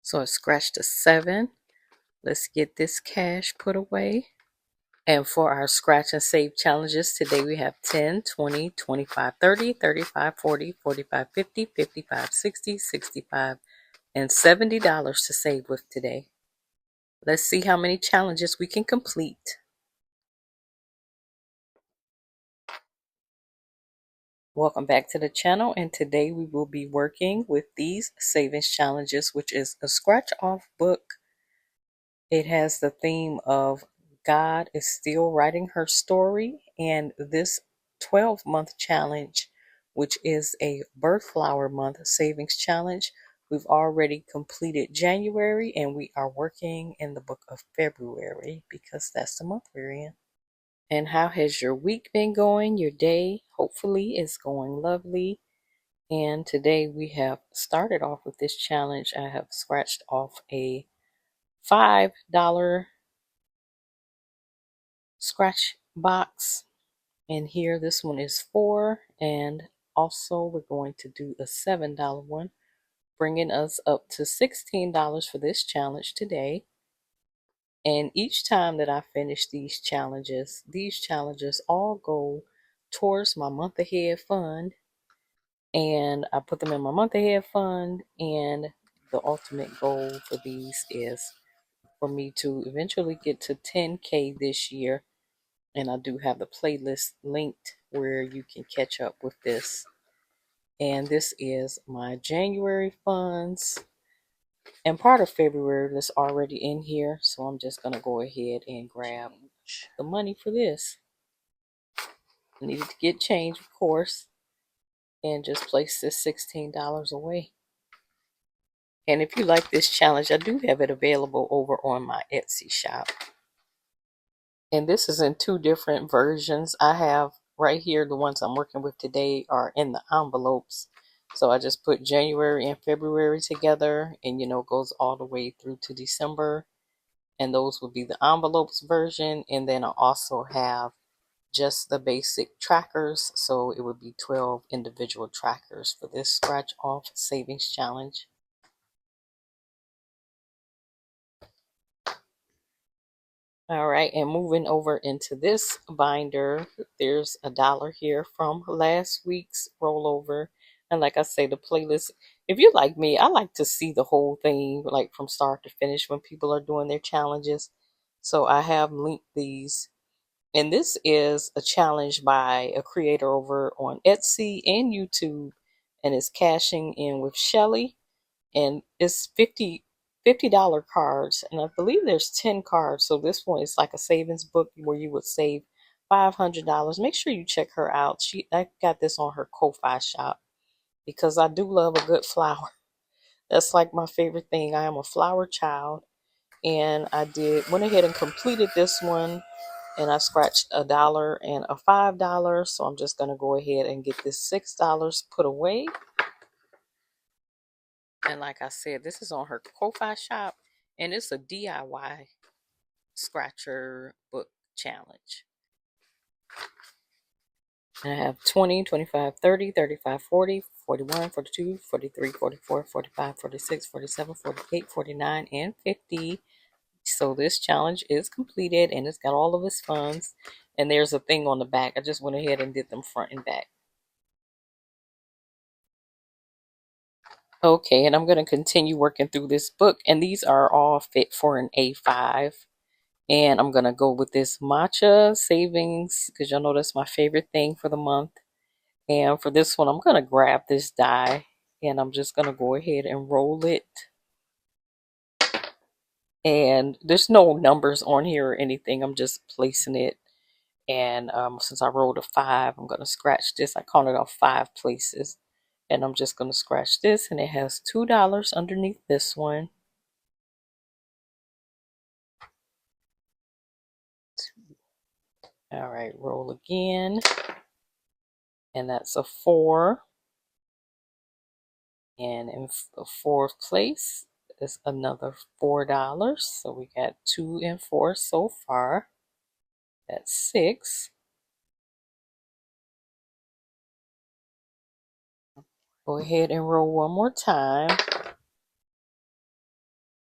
So I scratched a 7. Let's get this cash put away. And for our scratch and save challenges today, we have 10, 20, 25, 30, 35, 40, 45, 50, 55, 60, 65, and $70 to save with today. Let's see how many challenges we can complete. Welcome back to the channel, and today we will be working with these savings challenges, which is a scratch off book. It has the theme of God is still writing her story, and this 12-month challenge, which is a birth flower month savings challenge. We've already completed January, and we are working in the book of February because that's the month we're in. And how has your week been going? Your day hopefully is going lovely. And today we have started off with this challenge. I have scratched off a $5 scratch box. And here this one is 4. And also we're going to do a $7 one, bringing us up to $16 for this challenge today. And each time that I finish these challenges all go towards my month ahead fund. And I put them in my month ahead fund. And the ultimate goal for these is for me to eventually get to 10K this year. And I do have the playlist linked where you can catch up with this. And this is my January funds and part of February that's already in here. So I'm just going to go ahead and grab the money for this. I needed to get change, of course, and just place this $16 away. And if you like this challenge, I do have it available over on my Etsy shop. And this is in 2 different versions. I have right here, the ones I'm working with today are in the envelopes. So I just put January and February together, and it goes all the way through to December. And those would be the envelopes version. And then I also have just the basic trackers. So it would be 12 individual trackers for this scratch off savings challenge. All right, and moving over into this binder, there's $1 here from last week's rollover. And like I say, the playlist, if you're like me, I like to see the whole thing, like from start to finish when people are doing their challenges. So I have linked these. And this is a challenge by a creator over on Etsy and YouTube, and it's cashing in with Shelly. And it's $50 cards, and I believe there's 10 cards. So this one is like a savings book where you would save $500. Make sure you check her out. I got this on her Ko-Fi shop because I do love a good flower. That's like my favorite thing. I am a flower child, and went ahead and completed this one, and I scratched $1 and a $5. So I'm just gonna go ahead and get this $6 put away. And like I said, this is on her Ko-Fi shop, and it's a DIY scratcher book challenge. And I have 20, 25, 30, 35, 40, 41, 42, 43, 44, 45, 46, 47, 48, 49, and 50. So this challenge is completed, and it's got all of its funds. And there's a thing on the back. I just went ahead and did them front and back. Okay, and I'm going to continue working through this book, and these are all fit for an A5. And I'm going to go with this matcha savings because y'all know that's my favorite thing for the month. And for this one, I'm going to grab this die, and I'm just going to go ahead and roll it. And there's no numbers on here or anything. I'm just placing it. And since I rolled a 5, I'm going to scratch this. I counted off 5 places. And I'm just going to scratch this, and it has $2 underneath this one. All right, roll again. And that's a 4. And in the 4th place is another $4. So we got 2 and 4 so far. That's 6. Go ahead and roll one more time.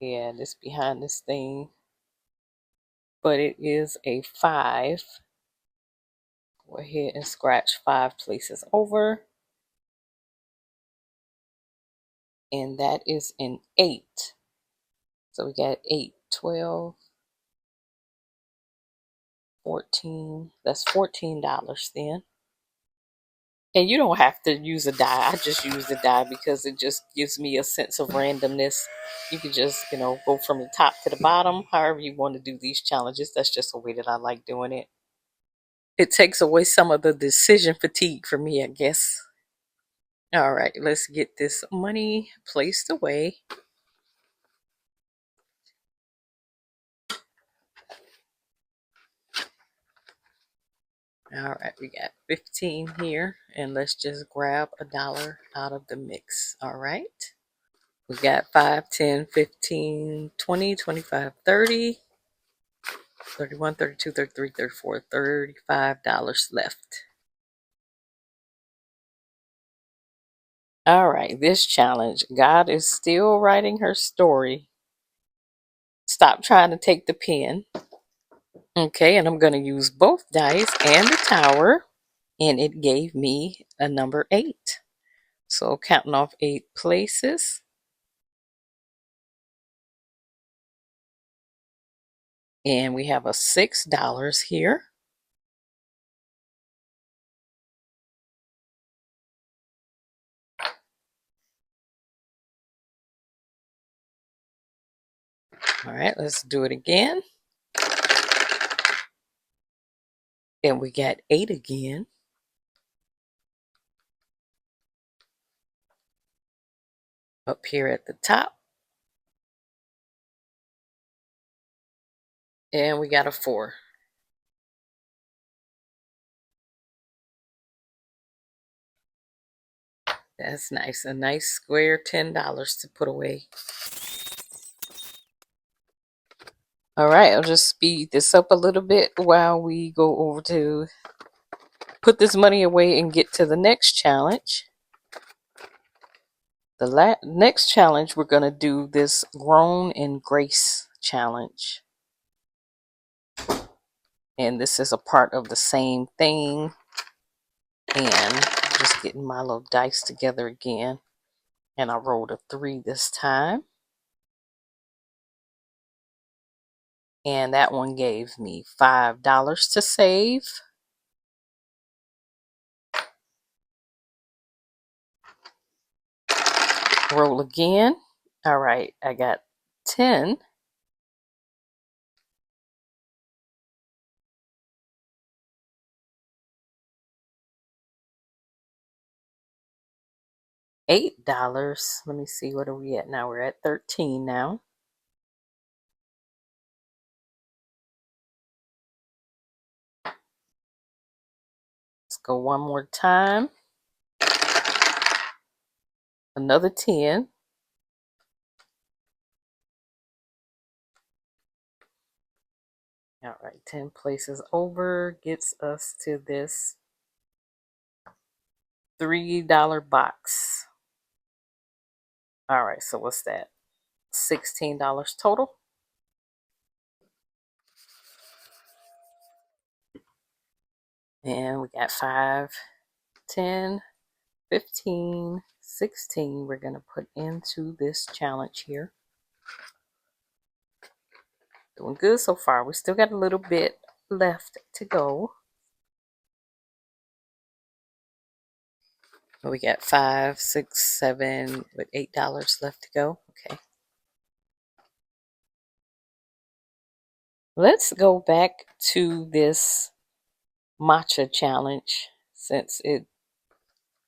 Yeah, this behind this thing. But it is a 5. Go ahead and scratch 5 places over. And that is an 8. So we got 8, 12, 14. That's $14 then. And you don't have to use a die. I just use the die because it just gives me a sense of randomness. You can just, go from the top to the bottom, however you want to do these challenges. That's just the way that I like doing it. It takes away some of the decision fatigue for me, I guess. All right, let's get this money placed away. All right, we got 15 here, and let's just grab $1 out of the mix. All right. We got 5, 10, 15, 20, 25, 30, 31, 32, 33, 34, $35 left. All right, this challenge. God is still writing her story. Stop trying to take the pen. Okay, and I'm going to use both dice and the tower, and it gave me a number 8. So counting off 8 places. And we have a $6 here. All right, let's do it again. And we got 8 again. Up here at the top. And we got a 4. That's nice. A nice square $10 to put away. All right, I'll just speed this up a little bit while we go over to put this money away and get to the next challenge. The next challenge, we're going to do this Grown in Grace challenge. And this is a part of the same thing. And just getting my little dice together again. And I rolled a 3 this time. And that one gave me $5 to save. Roll again. All right, I got 10. $8. Let me see, what are we at now? We're at 13 now. Let's go one more time. Another 10. All right, 10 places over gets us to this $3 box. All right, so what's that? $16 total. And we got 5, 10, 15, 16 we're going to put into this challenge here. Doing good so far. We still got a little bit left to go. We got 5, 6, 7 with $8 left to go. Okay. Let's go back to this matcha challenge since it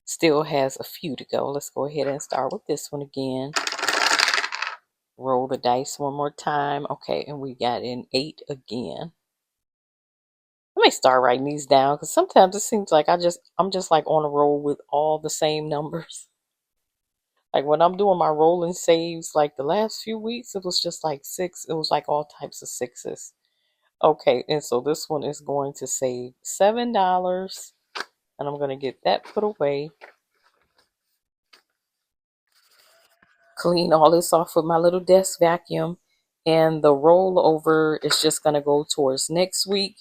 still has a few to go. Let's go ahead and start with this one again. Roll the dice one more time. Okay, and we got an 8 again. Let me start writing these down because sometimes it seems like I'm just like on a roll with all the same numbers. Like when I'm doing my rolling saves, like the last few weeks, it was just like 6. It was like all types of 6s. Okay, and so this one is going to save $7, and I'm going to get that put away. clean all this off with my little desk vacuum. And the rollover is just going to go towards next week.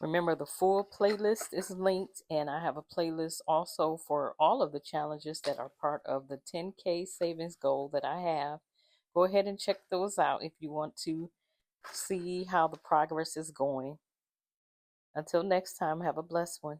Remember, the full playlist is linked, and I have a playlist also for all of the challenges that are part of the 10K savings goal that I have. Go ahead and check those out if you want to see how the progress is going. Until next time, have a blessed one.